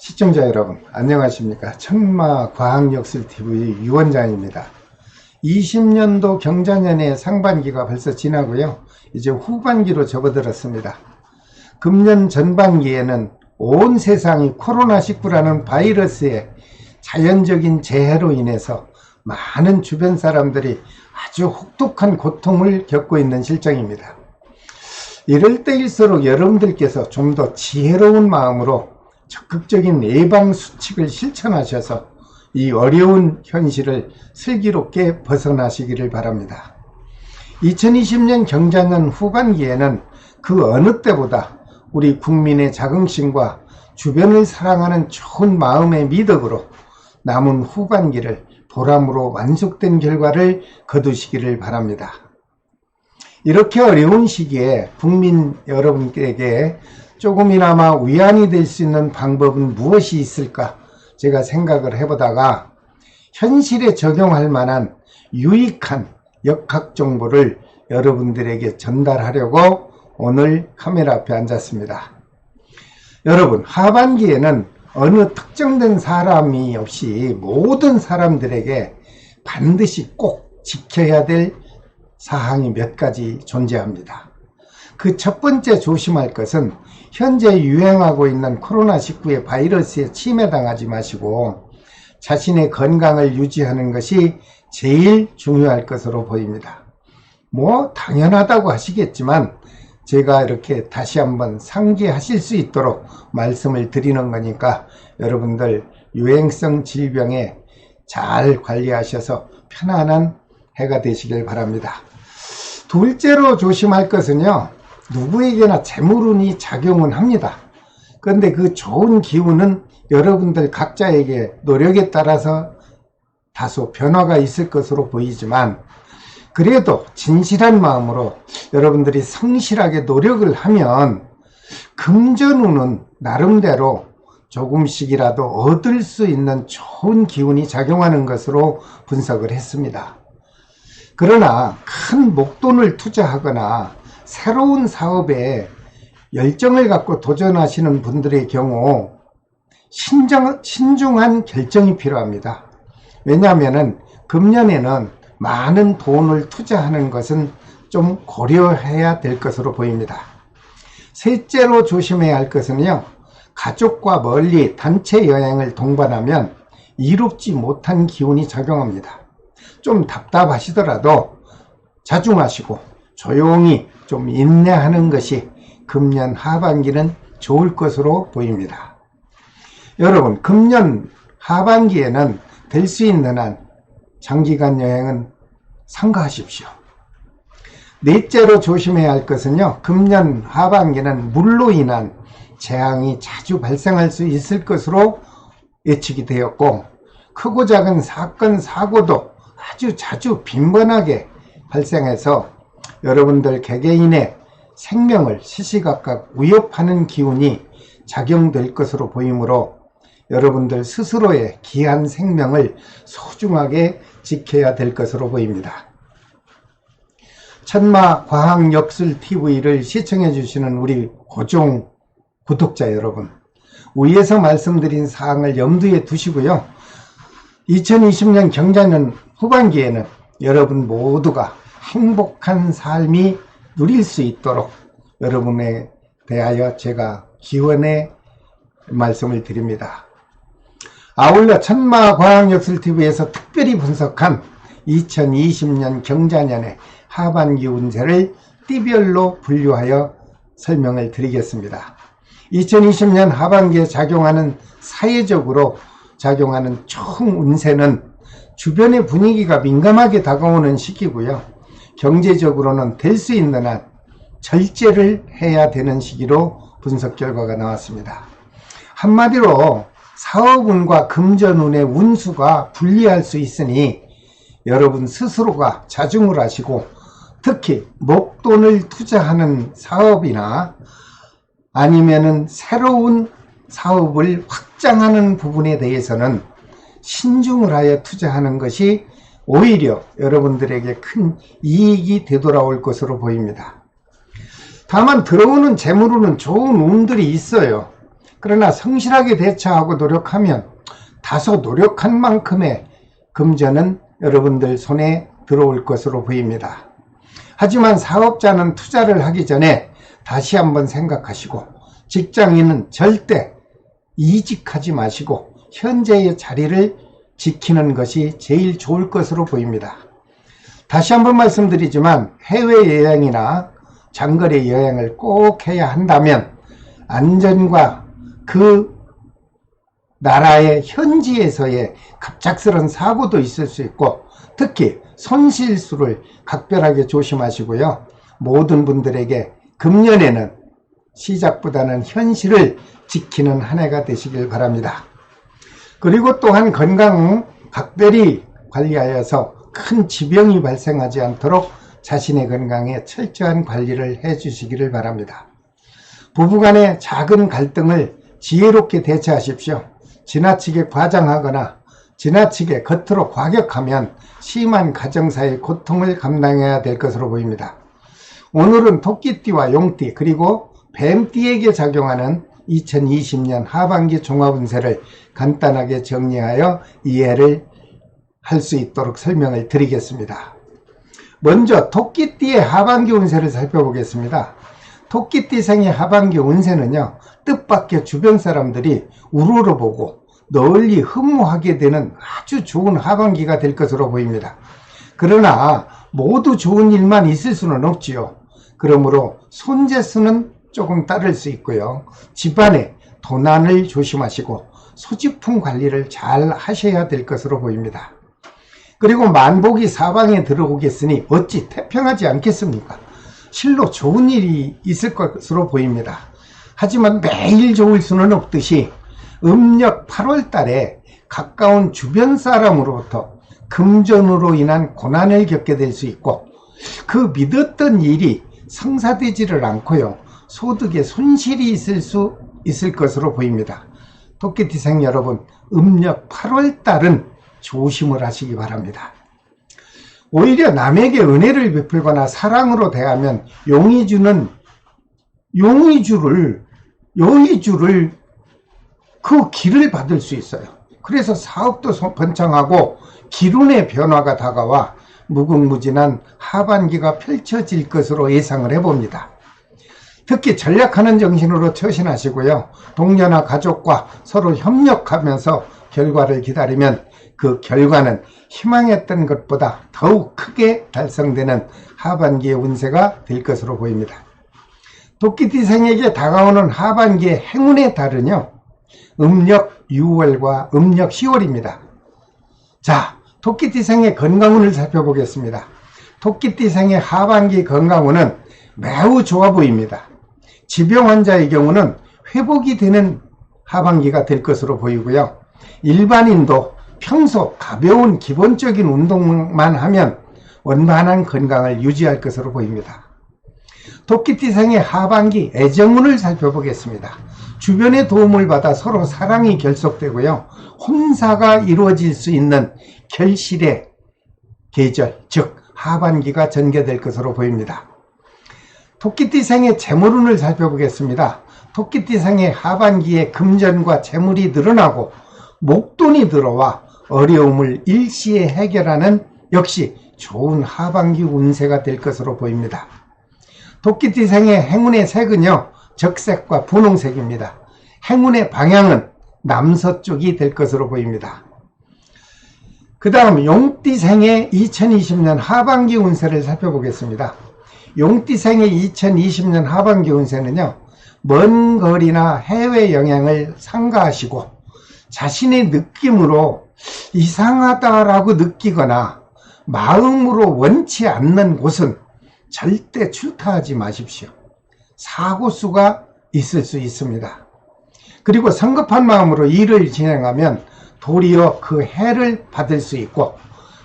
시청자 여러분 안녕하십니까. 천마과학역술TV 유원장입니다. 20년도 경자년의 상반기가 벌써 지나고요. 이제 후반기로 접어들었습니다. 금년 전반기에는 온 세상이 코로나19라는 바이러스의 자연적인 재해로 인해서 많은 주변 사람들이 아주 혹독한 고통을 겪고 있는 실정입니다. 이럴 때일수록 여러분들께서 좀 더 지혜로운 마음으로 적극적인 예방수칙을 실천하셔서 이 어려운 현실을 슬기롭게 벗어나시기를 바랍니다. 2020년 경자년 후반기에는 그 어느 때보다 우리 국민의 자긍심과 주변을 사랑하는 좋은 마음의 미덕으로 남은 후반기를 보람으로 완숙된 결과를 거두시기를 바랍니다. 이렇게 어려운 시기에 국민 여러분에게 조금이나마 위안이 될 수 있는 방법은 무엇이 있을까 제가 생각을 해보다가 현실에 적용할 만한 유익한 역학 정보를 여러분들에게 전달하려고 오늘 카메라 앞에 앉았습니다. 여러분, 하반기에는 어느 특정된 사람이 없이 모든 사람들에게 반드시 꼭 지켜야 될 사항이 몇 가지 존재합니다. 그 첫 번째 조심할 것은 현재 유행하고 있는 코로나19의 바이러스에 침해당하지 마시고 자신의 건강을 유지하는 것이 제일 중요할 것으로 보입니다. 당연하다고 하시겠지만 제가 이렇게 다시 한번 상기하실 수 있도록 말씀을 드리는 거니까 여러분들 유행성 질병에 잘 관리하셔서 편안한 해가 되시길 바랍니다. 둘째로 조심할 것은요, 누구에게나 재물운이 작용은 합니다. 그런데 그 좋은 기운은 여러분들 각자에게 노력에 따라서 다소 변화가 있을 것으로 보이지만 그래도 진실한 마음으로 여러분들이 성실하게 노력을 하면 금전운은 나름대로 조금씩이라도 얻을 수 있는 좋은 기운이 작용하는 것으로 분석을 했습니다. 그러나 큰 목돈을 투자하거나 새로운 사업에 열정을 갖고 도전하시는 분들의 경우 신중한 결정이 필요합니다. 왜냐하면 금년에는 많은 돈을 투자하는 것은 좀 고려해야 될 것으로 보입니다. 셋째로 조심해야 할 것은요, 가족과 멀리 단체 여행을 동반하면 이롭지 못한 기운이 작용합니다. 좀 답답하시더라도 자중하시고 조용히 좀 인내하는 것이 금년 하반기는 좋을 것으로 보입니다. 여러분, 금년 하반기에는 될 수 있는 한 장기간 여행은 삼가하십시오. 넷째로 조심해야 할 것은요, 금년 하반기는 물로 인한 재앙이 자주 발생할 수 있을 것으로 예측이 되었고 크고 작은 사건 사고도 아주 자주 빈번하게 발생해서 여러분들 개개인의 생명을 시시각각 위협하는 기운이 작용될 것으로 보이므로 여러분들 스스로의 귀한 생명을 소중하게 지켜야 될 것으로 보입니다. 천마과학역술TV를 시청해 주시는 우리 고정 구독자 여러분, 위에서 말씀드린 사항을 염두에 두시고요. 2020년 경자년 후반기에는 여러분 모두가 행복한 삶이 누릴 수 있도록 여러분에 대하여 제가 기원의 말씀을 드립니다. 아울러 천마과학역술TV에서 특별히 분석한 2020년 경자년의 하반기 운세를 띠별로 분류하여 설명을 드리겠습니다. 2020년 하반기에 작용하는 사회적으로 작용하는 총 운세는 주변의 분위기가 민감하게 다가오는 시기고요. 경제적으로는 될 수 있는 한 절제를 해야 되는 시기로 분석 결과가 나왔습니다. 한마디로 사업운과 금전운의 운수가 불리할 수 있으니 여러분 스스로가 자중을 하시고 특히 목돈을 투자하는 사업이나 아니면은 새로운 사업을 확장하는 부분에 대해서는 신중을 하여 투자하는 것이 오히려 여러분들에게 큰 이익이 되돌아올 것으로 보입니다. 다만 들어오는 재물로는 좋은 운들이 있어요. 그러나 성실하게 대처하고 노력하면 다소 노력한 만큼의 금전은 여러분들 손에 들어올 것으로 보입니다. 하지만 사업자는 투자를 하기 전에 다시 한번 생각하시고, 직장인은 절대 이직하지 마시고 현재의 자리를 지키는 것이 제일 좋을 것으로 보입니다. 다시 한번 말씀드리지만 해외여행이나 장거리 여행을 꼭 해야 한다면 안전과 그 나라의 현지에서의 갑작스런 사고도 있을 수 있고, 특히 손실수를 각별하게 조심하시고요. 모든 분들에게 금년에는 시작보다는 현실을 지키는 한 해가 되시길 바랍니다. 그리고 또한 건강 각별히 관리하여서 큰 지병이 발생하지 않도록 자신의 건강에 철저한 관리를 해 주시기를 바랍니다. 부부간의 작은 갈등을 지혜롭게 대처하십시오. 지나치게 과장하거나 지나치게 겉으로 과격하면 심한 가정사의 고통을 감당해야 될 것으로 보입니다. 오늘은 토끼띠와 용띠 그리고 뱀띠에게 작용하는 2020년 하반기 종합운세를 간단하게 정리하여 이해를 할 수 있도록 설명을 드리겠습니다. 먼저 토끼띠의 하반기 운세를 살펴보겠습니다. 토끼띠생의 하반기 운세는요, 뜻밖의 주변 사람들이 우러러 보고 널리 흠모하게 되는 아주 좋은 하반기가 될 것으로 보입니다. 그러나 모두 좋은 일만 있을 수는 없지요. 그러므로 손재수는 조금 따를 수 있고요. 집안의 도난을 조심하시고 소지품 관리를 잘 하셔야 될 것으로 보입니다. 그리고 만복이 사방에 들어오겠으니 어찌 태평하지 않겠습니까? 실로 좋은 일이 있을 것으로 보입니다. 하지만 매일 좋을 수는 없듯이 음력 8월 달에 가까운 주변 사람으로부터 금전으로 인한 고난을 겪게 될 수 있고, 그 믿었던 일이 성사되지를 않고요, 소득에 손실이 있을 것으로 보입니다. 토끼띠생 여러분, 음력 8월 달은 조심을 하시기 바랍니다. 오히려 남에게 은혜를 베풀거나 사랑으로 대하면 여의주를 그 길을 받을 수 있어요. 그래서 사업도 번창하고 기운의 변화가 다가와 무궁무진한 하반기가 펼쳐질 것으로 예상을 해봅니다. 특히 전략하는 정신으로 처신하시고요. 동료나 가족과 서로 협력하면서 결과를 기다리면 그 결과는 희망했던 것보다 더욱 크게 달성되는 하반기의 운세가 될 것으로 보입니다. 토끼띠생에게 다가오는 하반기의 행운의 달은요, 음력 6월과 음력 10월입니다. 자, 토끼띠생의 건강운을 살펴보겠습니다. 토끼띠생의 하반기 건강운은 매우 좋아 보입니다. 지병 환자의 경우는 회복이 되는 하반기가 될 것으로 보이고요. 일반인도 평소 가벼운 기본적인 운동만 하면 원만한 건강을 유지할 것으로 보입니다. 토끼띠생의 하반기 애정운을 살펴보겠습니다. 주변의 도움을 받아 서로 사랑이 결속되고요, 혼사가 이루어질 수 있는 결실의 계절, 즉 하반기가 전개될 것으로 보입니다. 토끼띠생의 재물운을 살펴보겠습니다. 토끼띠생의 하반기에 금전과 재물이 늘어나고 목돈이 들어와 어려움을 일시에 해결하는 역시 좋은 하반기 운세가 될 것으로 보입니다. 토끼띠생의 행운의 색은요, 적색과 분홍색입니다. 행운의 방향은 남서쪽이 될 것으로 보입니다. 그 다음 용띠생의 2020년 하반기 운세를 살펴보겠습니다. 용띠생의 2020년 하반기 운세는요, 먼 거리나 해외 여행을 삼가하시고 자신의 느낌으로 이상하다라고 느끼거나 마음으로 원치 않는 곳은 절대 출타하지 마십시오. 사고수가 있을 수 있습니다. 그리고 성급한 마음으로 일을 진행하면 도리어 그 해를 받을 수 있고,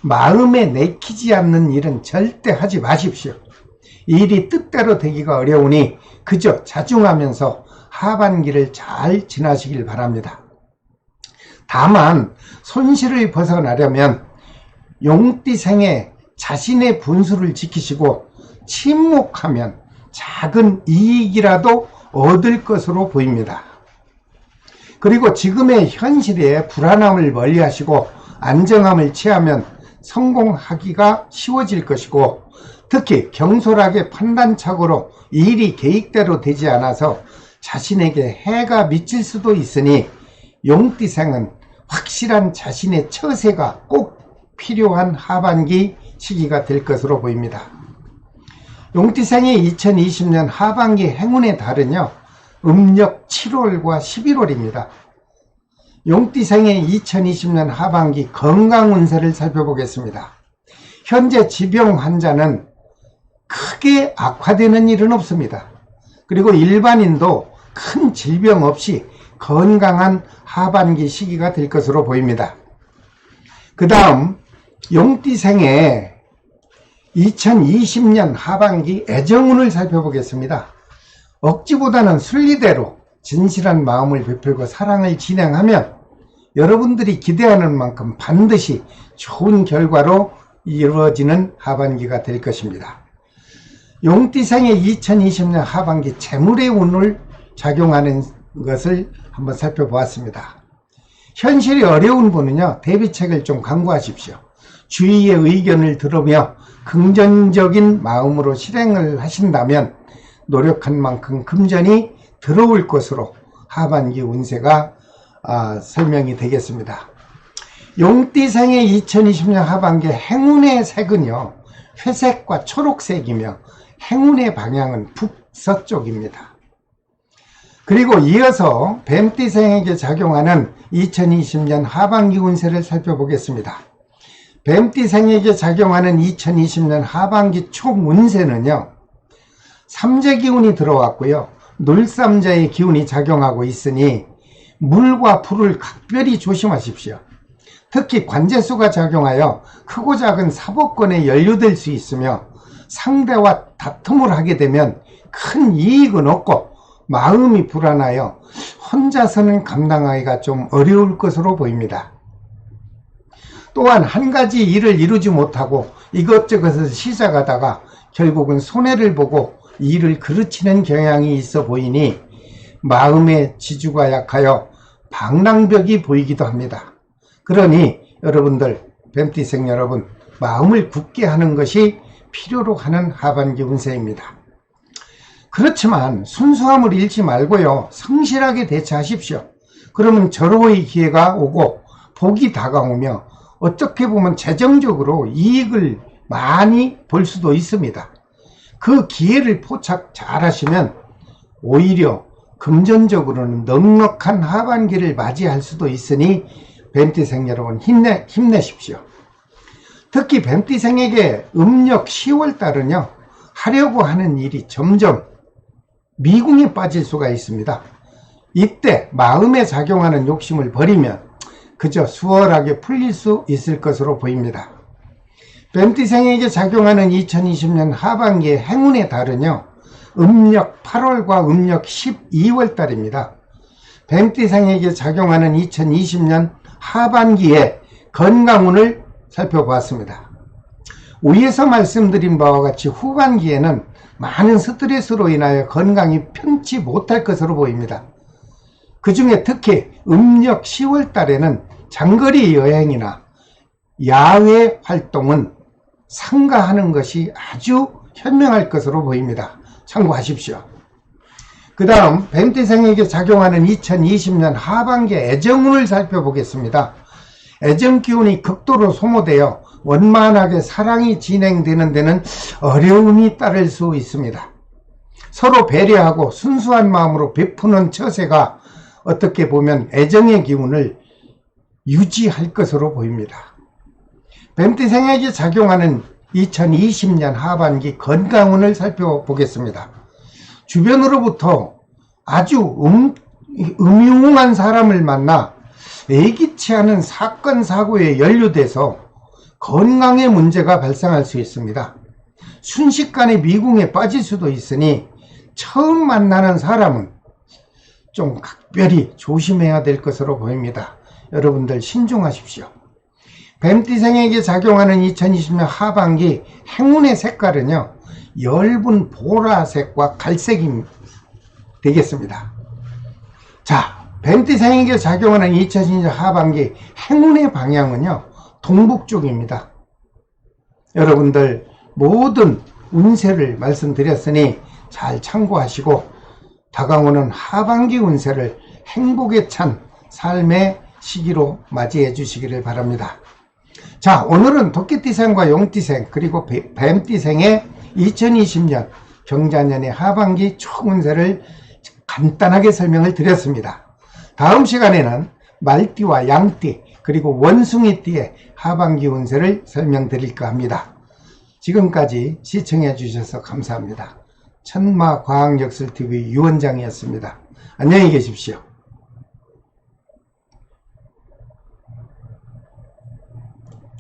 마음에 내키지 않는 일은 절대 하지 마십시오. 일이 뜻대로 되기가 어려우니 그저 자중하면서 하반기를 잘 지나시길 바랍니다. 다만 손실을 벗어나려면 용띠생의 자신의 분수를 지키시고 침묵하면 작은 이익이라도 얻을 것으로 보입니다. 그리고 지금의 현실에 불안함을 멀리하시고 안정함을 취하면 성공하기가 쉬워질 것이고, 특히 경솔하게 판단착오로 일이 계획대로 되지 않아서 자신에게 해가 미칠 수도 있으니 용띠생은 확실한 자신의 처세가 꼭 필요한 하반기 시기가 될 것으로 보입니다. 용띠생의 2020년 하반기 행운의 달은요, 음력 7월과 11월입니다. 용띠생의 2020년 하반기 건강 운세를 살펴보겠습니다. 현재 지병 환자는 크게 악화되는 일은 없습니다. 그리고 일반인도 큰 질병 없이 건강한 하반기 시기가 될 것으로 보입니다. 그 다음 용띠생의 2020년 하반기 애정운을 살펴보겠습니다. 억지보다는 순리대로 진실한 마음을 베풀고 사랑을 진행하면 여러분들이 기대하는 만큼 반드시 좋은 결과로 이루어지는 하반기가 될 것입니다. 용띠생의 2020년 하반기 재물의 운을 작용하는 것을 한번 살펴보았습니다. 현실이 어려운 분은요, 대비책을 좀 강구하십시오. 주위의 의견을 들으며 긍정적인 마음으로 실행을 하신다면 노력한 만큼 금전이 들어올 것으로 하반기 운세가 설명이 되겠습니다. 용띠생의 2020년 하반기 행운의 색은요, 회색과 초록색이며 행운의 방향은 북서쪽입니다. 그리고 이어서 뱀띠생에게 작용하는 2020년 하반기 운세를 살펴보겠습니다. 뱀띠생에게 작용하는 2020년 하반기 총 운세는요, 삼재 기운이 들어왔고요, 놀삼자의 기운이 작용하고 있으니 물과 불을 각별히 조심하십시오. 특히 관재수가 작용하여 크고 작은 사법권에 연루될 수 있으며 상대와 다툼을 하게 되면 큰 이익은 없고 마음이 불안하여 혼자서는 감당하기가 좀 어려울 것으로 보입니다. 또한 한 가지 일을 이루지 못하고 이것저것을 시작하다가 결국은 손해를 보고 일을 그르치는 경향이 있어 보이니 마음의 지주가 약하여 방랑벽이 보이기도 합니다. 그러니 여러분들, 뱀띠생 여러분, 마음을 굳게 하는 것이 필요로 하는 하반기 운세입니다. 그렇지만 순수함을 잃지 말고요, 성실하게 대처하십시오. 그러면 절호의 기회가 오고 복이 다가오며 어떻게 보면 재정적으로 이익을 많이 볼 수도 있습니다. 그 기회를 포착 잘 하시면 오히려 금전적으로는 넉넉한 하반기를 맞이할 수도 있으니 뱀띠생 여러분, 힘내십시오. 특히 뱀띠생에게 음력 10월달은요, 하려고 하는 일이 점점 미궁에 빠질 수가 있습니다. 이때 마음에 작용하는 욕심을 버리면 그저 수월하게 풀릴 수 있을 것으로 보입니다. 뱀띠생에게 작용하는 2020년 하반기의 행운의 달은요, 음력 8월과 음력 12월 달입니다. 뱀띠생에게 작용하는 2020년 하반기의 건강운을 살펴보았습니다. 위에서 말씀드린 바와 같이 후반기에는 많은 스트레스로 인하여 건강이 편치 못할 것으로 보입니다. 그 중에 특히 음력 10월 달에는 장거리 여행이나 야외 활동은 삼가하는 것이 아주 현명할 것으로 보입니다. 참고하십시오. 그 다음 뱀띠생에게 작용하는 2020년 하반기 애정운을 살펴보겠습니다. 애정기운이 극도로 소모되어 원만하게 사랑이 진행되는 데는 어려움이 따를 수 있습니다. 서로 배려하고 순수한 마음으로 베푸는 처세가 어떻게 보면 애정의 기운을 유지할 것으로 보입니다. 뱀띠생에게 작용하는 2020년 하반기 건강운을 살펴보겠습니다. 주변으로부터 아주 음흉한 사람을 만나 예기치 않은 사건 사고에 연루돼서 건강에 문제가 발생할 수 있습니다. 순식간에 미궁에 빠질 수도 있으니 처음 만나는 사람은 좀 각별히 조심해야 될 것으로 보입니다. 여러분들 신중하십시오. 뱀띠생에게 작용하는 2020년 하반기 행운의 색깔은요, 엷은 보라색과 갈색이 되겠습니다. 자, 뱀띠생에게 작용하는 2020년 하반기 행운의 방향은요, 동북 쪽입니다. 여러분들 모든 운세를 말씀드렸으니 잘 참고하시고 다가오는 하반기 운세를 행복에 찬 삶의 시기로 맞이해 주시기를 바랍니다. 자, 오늘은 토끼띠생과 용띠생 그리고 뱀띠생의 2020년 경자년의 하반기 총 운세를 간단하게 설명을 드렸습니다. 다음 시간에는 말띠와 양띠 그리고 원숭이띠의 하반기 운세를 설명드릴까 합니다. 지금까지 시청해 주셔서 감사합니다. 천마과학역술TV 유원장이었습니다. 안녕히 계십시오.